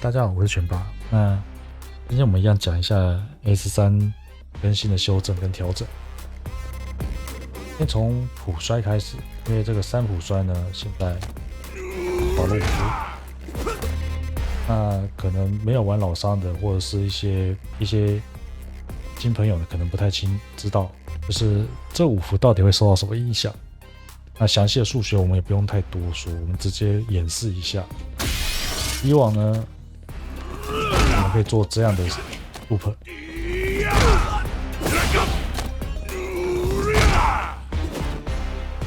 大家好，我是全爸。那今天我们一样讲一下 S3 更新的修正跟调整。先从普摔开始，因为这个3普摔呢，现在少了5伏。那可能没有玩老伤的，或者是一些新朋友呢，可能不太知道，就是这5伏到底会受到什么影响。那详细的数学我们也不用太多说，我们直接演示一下。以往呢，我们可以做这样的 loop，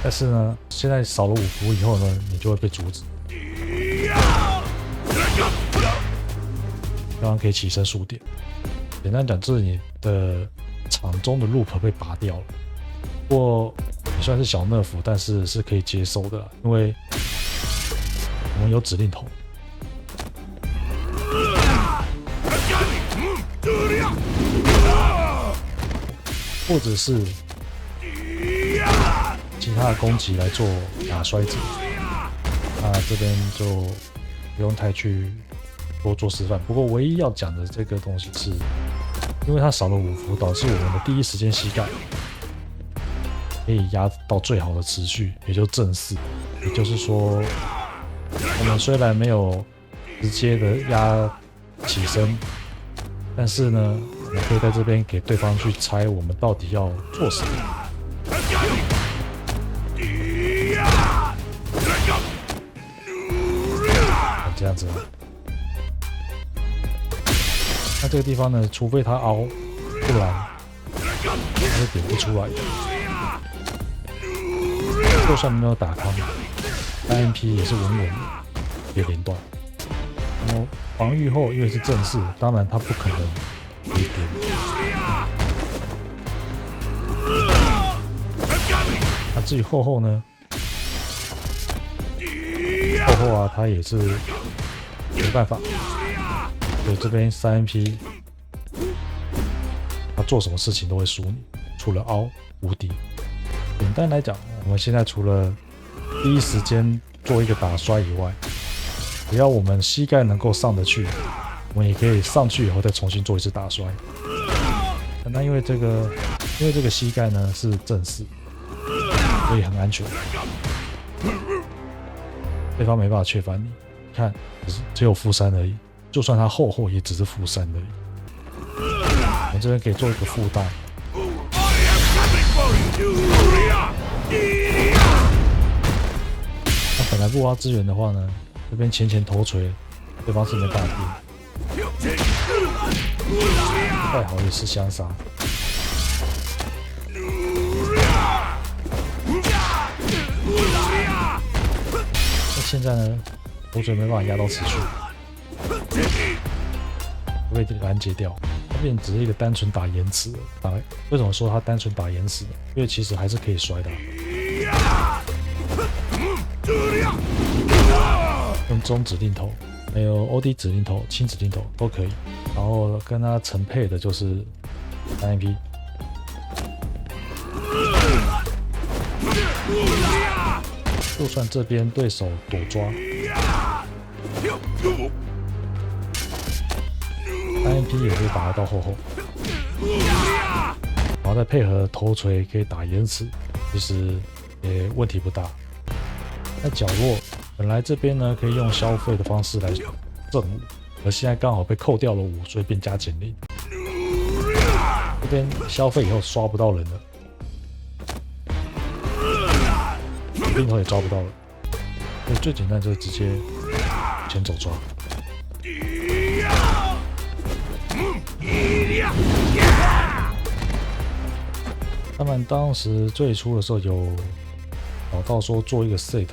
但是呢，现在少了5伏以后呢，你就会被阻止。刚刚可以起身数点，简单讲就是你的场中的 loop 被拔掉了。不过也算是小 nerf， 但是是可以接受的啦，因为我们有指令头。或者是其他的攻击来做打摔者，那这边就不用太去多做示范。不过唯一要讲的这个东西是，因为它少了5伏，导致我们的第一时间膝盖可以压到最好的持续，也就正4。也就是说，我们虽然没有直接的压起身，但是呢，我们可以在这边给对方去猜我们到底要做什么。这样子，那这个地方呢，除非他凹，不然他是点不出来的。就算没有打康，3MP 也是稳稳的，别连段。然后防御后，因为是正式，当然他不可能别点。那至于后呢？后啊，他也是没办法。所以这边3MP， 他做什么事情都会输你，除了凹无敌。简单来讲，我们现在除了第一时间做一个打摔以外，只要我们膝盖能够上得去，我们也可以上去以后再重新做一次打摔。那因为这个膝盖呢是正4，所以很安全。对方没办法确反你，看只有-3而已，就算他后也只是-3而已。我们这边可以做一个附带。那本来不挖资源的话呢，这边前头锤，对方是没办法定，不太好意思相杀。现在呢，头锤没办法压到持续，会被拦截掉。它变只是一个单纯打延迟了。为什么说它单纯打延迟呢？因为其实还是可以摔的。用中指令头，还有 OD 指令头、轻指令头都可以。然后跟它承配的就是3MP。就算这边对手躲抓，3MP 也可以打得到后，然后再配合头锤可以打延迟，其实也问题不大。在角落，本来这边呢可以用消费的方式来正5，而现在刚好被扣掉了5，所以变加减0。这边消费以后刷不到人了。镜头也抓不到了，所以最简单就是直接前走抓。当然，当时最初的时候有找到说做一个 set，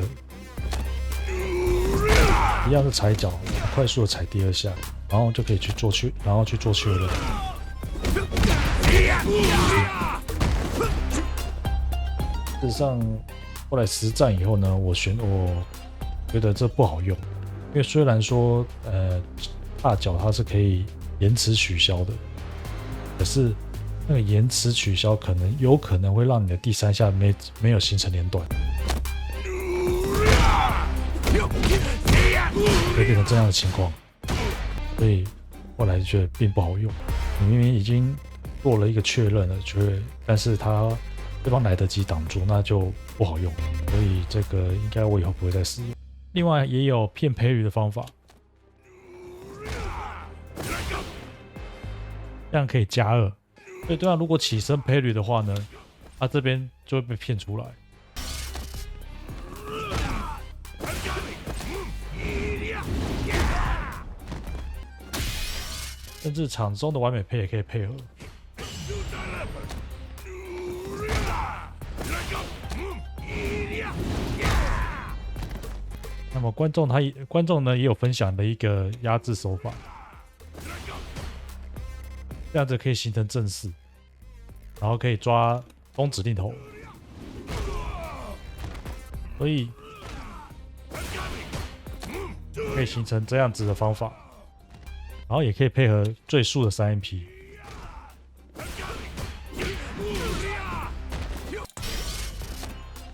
一样是踩脚，快速的踩第2下，然后就可以去做确认。事实上，后来实战以后呢，我觉得这不好用，因为虽然说大脚它是可以延迟取消的，可是那个延迟取消有可能会让你的第3下没有形成连段，会变成这样的情况。所以后来就觉得并不好用。你明明已经做了一个确认了，但是对方来得及挡住，那就不好用。所以这个应该我以后不会再使用。另外也有骗赔率的方法，这样可以加2。所以对方如果起身赔率的话呢，他这边就会被骗出来。甚至场中的完美配也可以配合。那么观众呢也有分享的一个压制手法，这样子可以形成正式，然后可以抓中指令头，所以可以形成这样子的方法。然后也可以配合最速的3MP。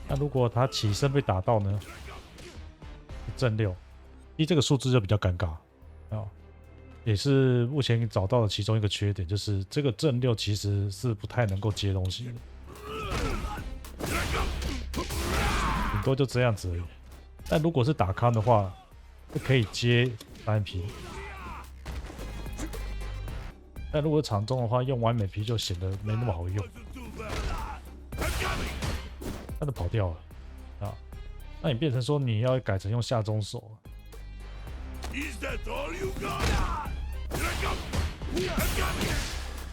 那如果他起身被打到呢？正6，这个数字就比较尴尬啊，也是目前找到的其中一个缺点，就是这个正6其实是不太能够接东西的，顶多就这样子而已。但如果是打康的话，就可以接3MP。但如果场中的话，用完美皮就显得没那么好用，他就跑掉了啊。那你变成说你要改成用下中手，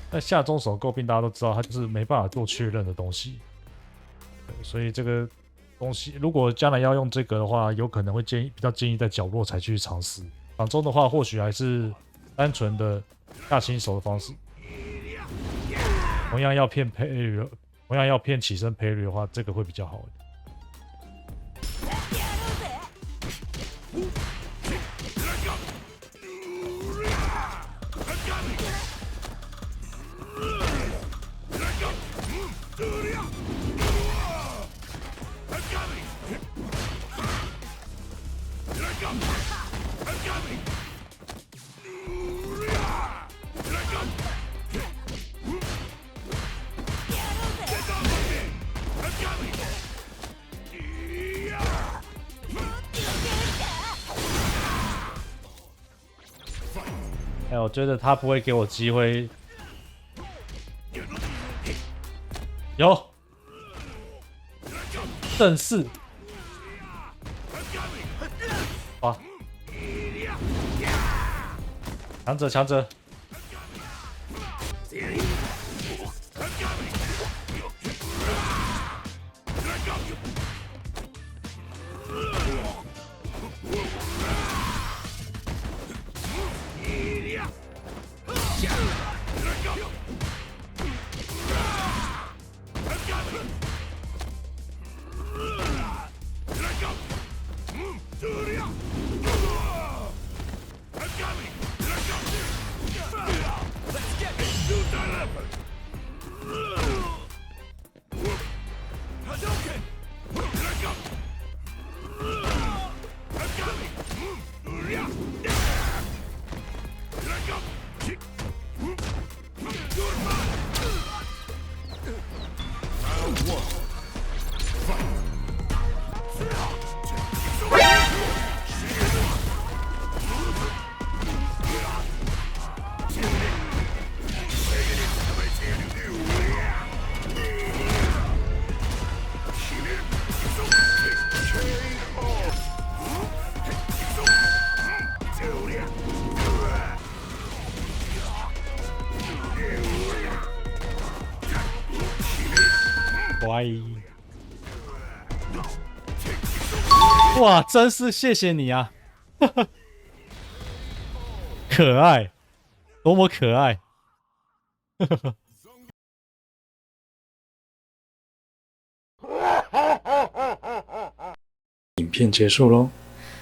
那下中手诟病大家都知道，它就是没办法做确认的东西。所以这个东西如果将来要用这个的话，有可能会比较建议在角落才去尝试。场中的话，或许还是单纯的下新手的方式。同样要骗赔率，同样要骗起身赔率的话，这个会比较好一点。哎，我觉得他不会给我机会。有，正式，哇！强者，强者。哇，真是谢谢你啊！可爱，多么可爱！影片结束喽，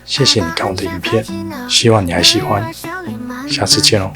谢谢你看我的影片，希望你还喜欢，下次见喽。